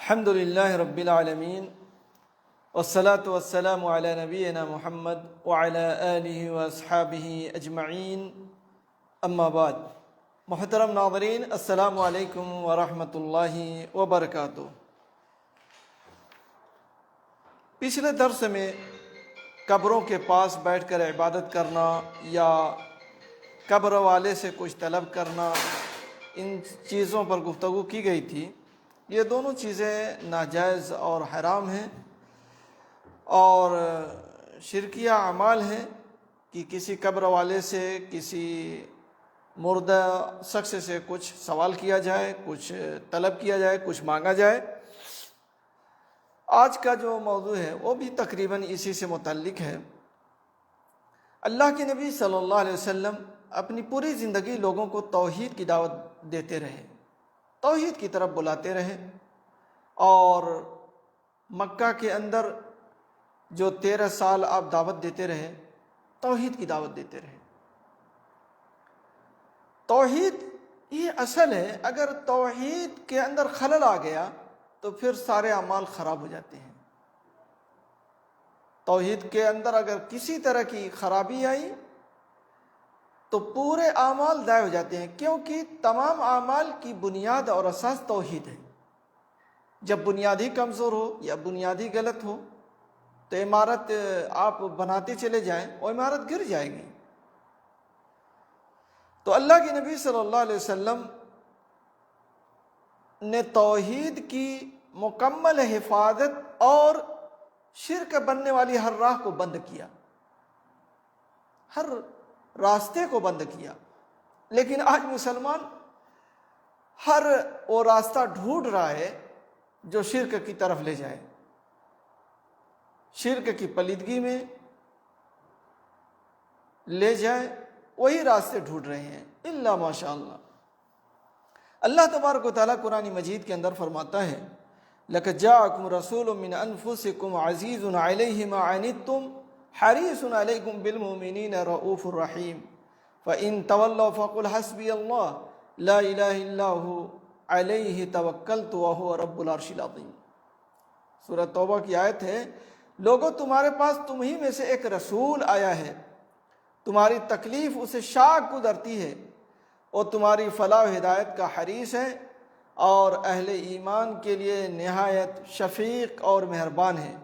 الحمد للہ رب العالمین والصلاة والسلام علی نبینا محمد وعلی آلہ واصحابہ اجمعین، اما بعد۔ محترم ناظرین، السلام علیکم ورحمۃ اللہ وبرکاتہ۔ پچھلے درس میں قبروں کے پاس بیٹھ کر عبادت کرنا یا قبر والے سے کچھ طلب کرنا، ان چیزوں پر گفتگو کی گئی تھی۔ یہ دونوں چیزیں ناجائز اور حرام ہیں اور شرکیہ اعمال ہیں کہ کسی قبر والے سے، کسی مردہ شخص سے کچھ سوال کیا جائے، کچھ طلب کیا جائے، کچھ مانگا جائے۔ آج کا جو موضوع ہے وہ بھی تقریباً اسی سے متعلق ہے۔ اللہ کے نبی صلی اللہ علیہ وسلم اپنی پوری زندگی لوگوں کو توحید کی دعوت دیتے رہے، توحید کی طرف بلاتے رہے، اور مکہ کے اندر جو 13 سال آپ دعوت دیتے رہے، توحید کی دعوت دیتے رہے۔ توحید یہ اصل ہے، اگر توحید کے اندر خلل آ گیا تو پھر سارے اعمال خراب ہو جاتے ہیں۔ توحید کے اندر اگر کسی طرح کی خرابی آئی تو پورے اعمال ضائع ہو جاتے ہیں، کیونکہ تمام اعمال کی بنیاد اور اساس توحید ہے۔ جب بنیادی کمزور ہو یا بنیادی غلط ہو تو عمارت آپ بناتے چلے جائیں، وہ عمارت گر جائے گی۔ تو اللہ کے نبی صلی اللہ علیہ وسلم نے توحید کی مکمل حفاظت اور شرک بننے والی ہر راہ کو بند کیا، ہر راستے کو بند کیا۔ لیکن آج مسلمان ہر وہ راستہ ڈھونڈ رہا ہے جو شرک کی طرف لے جائے، شرک کی پلیدگی میں لے جائے، وہی راستے ڈھونڈ رہے ہیں الا ماشاء اللہ۔ اللہ تبارک و تعالیٰ قرآن مجید کے اندر فرماتا ہے، لَقَدْ جَاءَكُمْ رَسُولٌ مِّنْ أَنفُسِكُمْ عَزِيزٌ عَلَيْهِ مَا عَنِتُّمْ حَرِيصٌ عَلَيْكُمْ بِالْمُؤْمِنِينَ رَءُوفٌ رَحِيمٌ فَإِن تَوَلَّوْا فَقُلْ حَسْبِيَ اللَّهُ لَا إِلَٰهَ إِلَّا هُوَ عَلَيْهِ تَوَكَّلْتُ وَهُوَ رَبُّ الْعَرْشِ الْعَظِيمِ۔ سورۃ توبہ کی آیت ہے، لوگو تمہارے پاس تم ہی میں سے ایک رسول آیا ہے، تمہاری تکلیف اسے شاق گزرتی ہے، اور تمہاری فلاح و ہدایت کا حریص ہے، اور اہل ایمان کے لیے نہایت شفیق اور مہربان ہے۔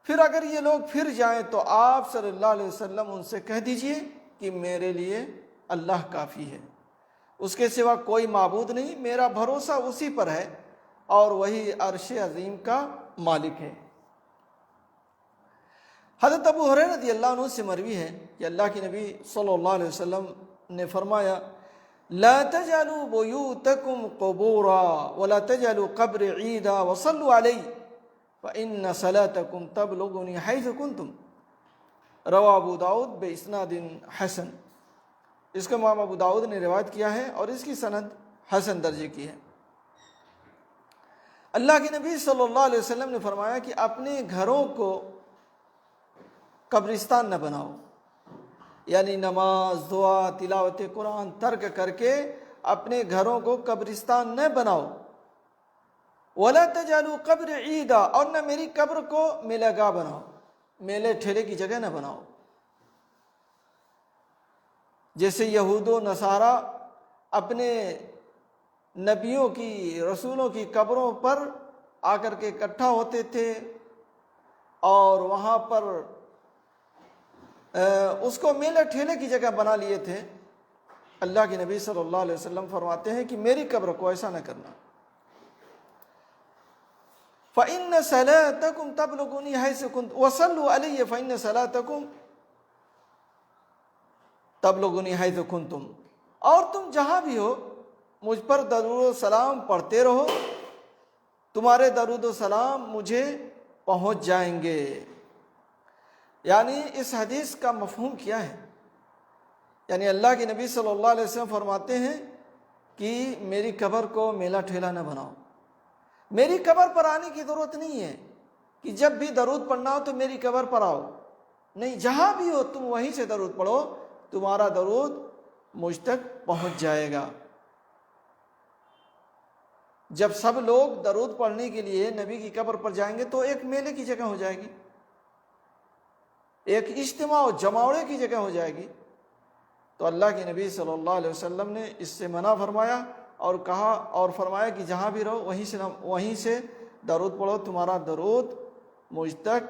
پھر اگر یہ لوگ پھر جائیں تو آپ صلی اللہ علیہ وسلم ان سے کہہ دیجئے کہ میرے لیے اللہ کافی ہے، اس کے سوا کوئی معبود نہیں، میرا بھروسہ اسی پر ہے، اور وہی عرش عظیم کا مالک ہے۔ حضرت ابو ہریرہ رضی اللہ عنہ سے مروی ہے کہ اللہ کے نبی صلی اللہ علیہ وسلم نے فرمایا، لا تجعلوا بیوتکم قبورا ولا تجعلوا قبر عیدا وصلوا علی فإن صلاتکم تبلغنی حیث کنتم، رواہ ابو داؤد باسناد حسن۔ اس کا امام ابو داؤد نے روایت کیا ہے اور اس کی سند حسن درجے کی ہے۔ اللہ کے نبی صلی اللہ علیہ وسلم نے فرمایا کہ اپنے گھروں کو قبرستان نہ بناؤ، یعنی نماز، دعا، تلاوت قرآن ترک کر کے اپنے گھروں کو قبرستان نہ بناؤ۔ وَلَا تَجْعَلُوا قَبْرِ عِيدًا، اور نہ میری قبر کو میلہ گاہ بناؤ، میلے ٹھیلے کی جگہ نہ بناؤ۔ جیسے یہود و نصارہ اپنے نبیوں کی، رسولوں کی قبروں پر آ کر کے اکٹھا ہوتے تھے اور وہاں پر اس کو میلے ٹھیلے کی جگہ بنا لیے تھے۔ اللہ کے نبی صلی اللہ علیہ وسلم فرماتے ہیں کہ میری قبر کو ایسا نہ کرنا۔ فَإِنَّ صَلَاتَكُمْ تَبْلُغُنِي حَيْثُ كُنْتُمْ وَصَلُّوا عَلَيَّ فَإِنَّ صَلَاتَكُمْ تَبْلُغُنِي حَيْثُ كُنْتُمْ، اور تم جہاں بھی ہو مجھ پر درود و سلام پڑھتے رہو، تمہارے درود و سلام مجھے پہنچ جائیں گے۔ یعنی اس حدیث کا مفہوم کیا ہے؟ یعنی اللہ کے نبی صلی اللہ علیہ وسلم فرماتے ہیں کہ میری قبر کو میلہ ٹھیلا نہ بناؤ، میری قبر پر آنے کی ضرورت نہیں ہے کہ جب بھی درود پڑھنا ہو تو میری قبر پر آؤ، نہیں، جہاں بھی ہو تم وہیں سے درود پڑھو، تمہارا درود مجھ تک پہنچ جائے گا۔ جب سب لوگ درود پڑھنے کے لیے نبی کی قبر پر جائیں گے تو ایک میلے کی جگہ ہو جائے گی، ایک اجتماع و جماوڑے کی جگہ ہو جائے گی۔ تو اللہ کے نبی صلی اللہ علیہ وسلم نے اس سے منع فرمایا اور کہا اور فرمایا کہ جہاں بھی رہو وہیں سے درود پڑھو، تمہارا درود مجھ تک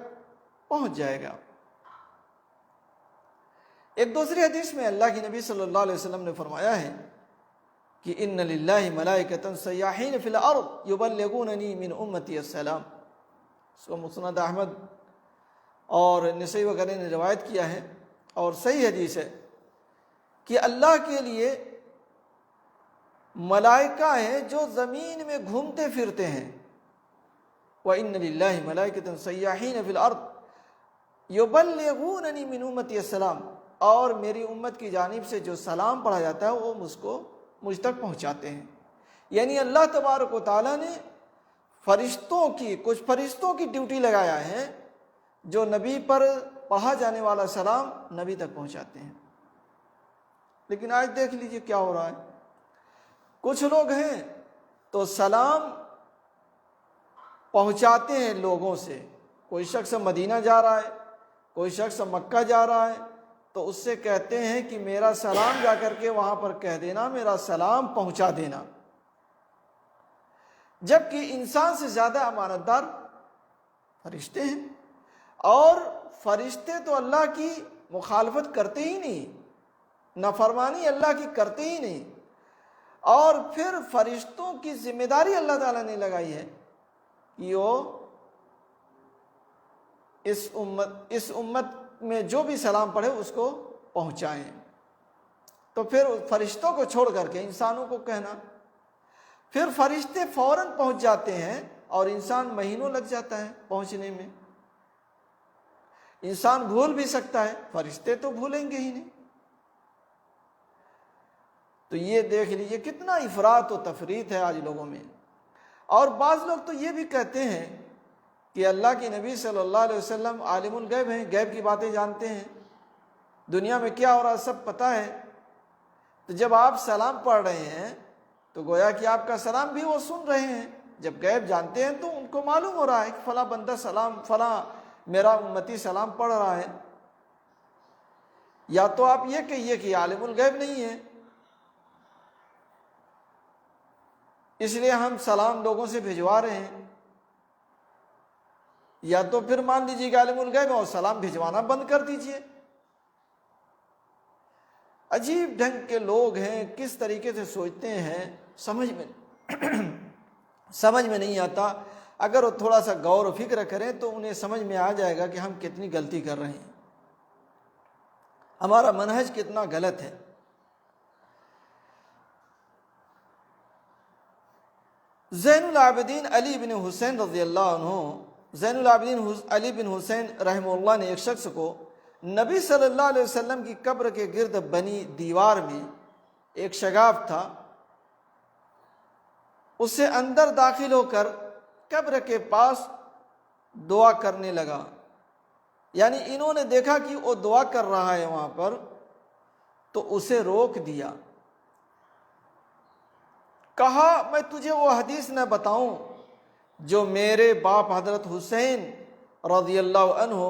پہنچ جائے گا۔ ایک دوسری حدیث میں اللہ کے نبی صلی اللہ علیہ وسلم نے فرمایا ہے کہ ان للہ ملائکۃ سیاحین فی الارض یبلغوننی من امتی السلام۔ اس کو مسند احمد اور نسائی وغیرہ نے روایت کیا ہے اور صحیح حدیث ہے کہ اللہ کے لیے ملائکہ ہیں جو زمین میں گھومتے پھرتے ہیں۔ وَإِنَّ لِلَّهِ مَلَائِكَةً سَيَّاحِينَ فِي الْأَرْضِ يُبَلِّغُونَنِي مِنْ أُمَّتِي السَّلَامَ، اور میری امت کی جانب سے جو سلام پڑھا جاتا ہے وہ مجھ تک پہنچاتے ہیں۔ یعنی اللہ تبارک و تعالیٰ نے کچھ فرشتوں کی ڈیوٹی لگایا ہے جو نبی پر پڑھا جانے والا سلام نبی تک پہنچاتے ہیں۔ لیکن آج دیکھ لیجئے کیا ہو رہا ہے، کچھ لوگ ہیں تو سلام پہنچاتے ہیں لوگوں سے، کوئی شخص مدینہ جا رہا ہے، کوئی شخص مکہ جا رہا ہے تو اس سے کہتے ہیں کہ میرا سلام جا کر کے وہاں پر کہہ دینا، میرا سلام پہنچا دینا۔ جبکہ انسان سے زیادہ امانت دار فرشتے ہیں، اور فرشتے تو اللہ کی مخالفت کرتے ہی نہیں، نافرمانی اللہ کی کرتے ہی نہیں، اور پھر فرشتوں کی ذمہ داری اللہ تعالیٰ نے لگائی ہے کہ وہ اس امت میں جو بھی سلام پڑھے اس کو پہنچائیں۔ تو پھر فرشتوں کو چھوڑ کر کے انسانوں کو کہنا، پھر فرشتے فوراً پہنچ جاتے ہیں اور انسان مہینوں لگ جاتا ہے پہنچنے میں۔ انسان بھول بھی سکتا ہے، فرشتے تو بھولیں گے ہی نہیں۔ تو یہ دیکھ لیجئے کتنا افراط و تفریط ہے آج لوگوں میں۔ اور بعض لوگ تو یہ بھی کہتے ہیں کہ اللہ کے نبی صلی اللہ علیہ وسلم عالم الغیب ہیں، غیب کی باتیں جانتے ہیں، دنیا میں کیا ہو رہا ہے سب پتہ ہے۔ تو جب آپ سلام پڑھ رہے ہیں تو گویا کہ آپ کا سلام بھی وہ سن رہے ہیں، جب غیب جانتے ہیں تو ان کو معلوم ہو رہا ہے کہ فلاں بندہ سلام، فلاں میرا امتی سلام پڑھ رہا ہے۔ یا تو آپ یہ کہیے کہ عالم الغیب نہیں ہے، اس لیے ہم سلام لوگوں سے بھجوا رہے ہیں، یا تو پھر مان لیجیے کہ عالم الغیب اور سلام بھجوانا بند کر دیجئے۔ عجیب ڈھنگ کے لوگ ہیں، کس طریقے سے سوچتے ہیں سمجھ میں نہیں آتا۔ اگر وہ تھوڑا سا غور و فکر کریں تو انہیں سمجھ میں آ جائے گا کہ ہم کتنی غلطی کر رہے ہیں، ہمارا منہج کتنا غلط ہے۔ زین العابدین علی بن حسین رضی اللہ عنہ، زین العابدین علی بن حسین رحمہ اللہ نے ایک شخص کو نبی صلی اللہ علیہ وسلم کی قبر کے گرد بنی دیوار میں ایک شگاف تھا، اس سے اندر داخل ہو کر قبر کے پاس دعا کرنے لگا۔ یعنی انہوں نے دیکھا کہ وہ دعا کر رہا ہے وہاں پر، تو اسے روک دیا، کہا میں تجھے وہ حدیث نہ بتاؤں جو میرے باپ حضرت حسین رضی اللہ عنہ،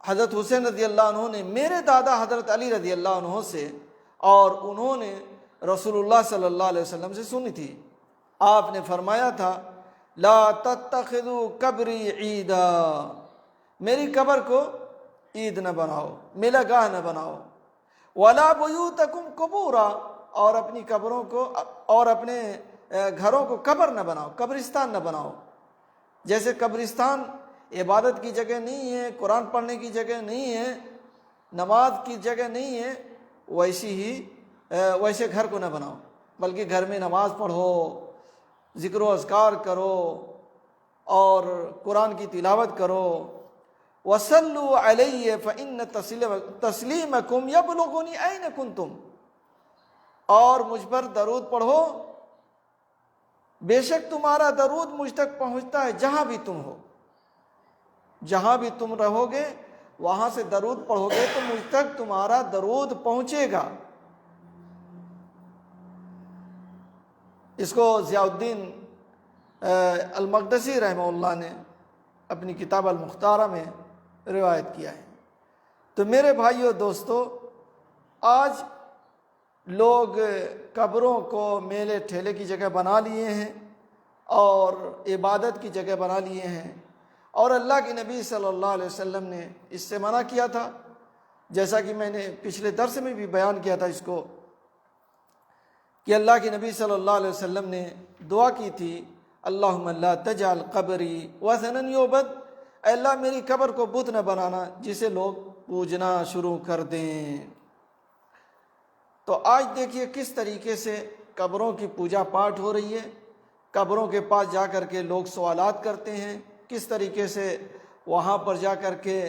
حضرت حسین رضی اللہ عنہ نے میرے دادا حضرت علی رضی اللہ عنہ سے، اور انہوں نے رسول اللہ صلی اللہ علیہ وسلم سے سنی تھی۔ آپ نے فرمایا تھا لا تتخذوا قبری عیدا، میری قبر کو عید نہ بناؤ، میلہ گاہ نہ بناؤ، ولا بیوتکم قبورا، اور اپنی قبروں کو اور اپنے گھروں کو قبر نہ بناؤ، قبرستان نہ بناؤ۔ جیسے قبرستان عبادت کی جگہ نہیں ہے، قرآن پڑھنے کی جگہ نہیں ہے، نماز کی جگہ نہیں ہے، ویسے گھر کو نہ بناؤ، بلکہ گھر میں نماز پڑھو، ذکر و اذکار کرو اور قرآن کی تلاوت کرو۔ وَصَلُّوا عَلَيَّ فَإِنَّ تَسْلِيمَكُمْ يَبْلُغُنِي أَيْنَ كُنْتُمْ، اور مجھ پر درود پڑھو، بے شک تمہارا درود مجھ تک پہنچتا ہے جہاں بھی تم ہو، جہاں بھی تم رہو گے وہاں سے درود پڑھو گے تو مجھ تک تمہارا درود پہنچے گا۔ اس کو ضیاء الدین المقدسی رحمہ اللہ نے اپنی کتاب المختارہ میں روایت کیا ہے۔ تو میرے بھائیو دوستو، آج لوگ قبروں کو میلے ٹھیلے کی جگہ بنا لیے ہیں اور عبادت کی جگہ بنا لیے ہیں، اور اللہ کے نبی صلی اللہ علیہ وسلم نے اس سے منع کیا تھا، جیسا کہ میں نے پچھلے درس میں بھی بیان کیا تھا اس کو، کہ اللہ کے نبی صلی اللہ علیہ وسلم نے دعا کی تھی، اللہم لا تجعل قبری وثنا یعبد، اے اللہ میری قبر کو بت نہ بنانا جسے لوگ پوجنا شروع کر دیں۔ تو آج دیکھیے کس طریقے سے قبروں کی پوجا پاٹ ہو رہی ہے، قبروں کے پاس جا کر کے لوگ سوالات کرتے ہیں، کس طریقے سے وہاں پر جا کر کے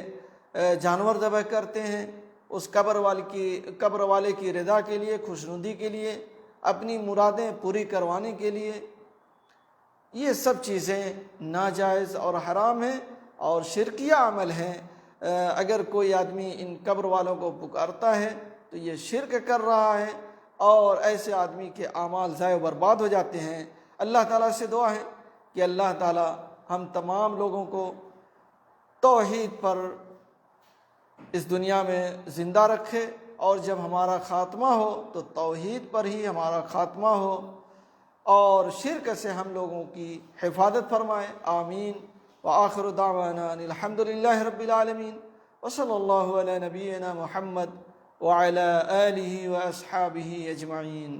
جانور ذبح کرتے ہیں اس قبر والے کی رضا کے لیے، خوشنودی کے لیے، اپنی مرادیں پوری کروانے کے لیے۔ یہ سب چیزیں ناجائز اور حرام ہیں اور شرکیہ عمل ہیں۔ اگر کوئی آدمی ان قبر والوں کو پکارتا ہے تو یہ شرک کر رہا ہے، اور ایسے آدمی کے اعمال ضائع و برباد ہو جاتے ہیں۔ اللہ تعالیٰ سے دعا ہے کہ اللہ تعالیٰ ہم تمام لوگوں کو توحید پر اس دنیا میں زندہ رکھے، اور جب ہمارا خاتمہ ہو تو توحید پر ہی ہمارا خاتمہ ہو، اور شرک سے ہم لوگوں کی حفاظت فرمائے۔ آمین۔ وآخر دعوانا ان الحمد للہ رب العالمین، وصلی اللہ علی نبینا محمد وعلی آلہ واصحابہ اجمعین۔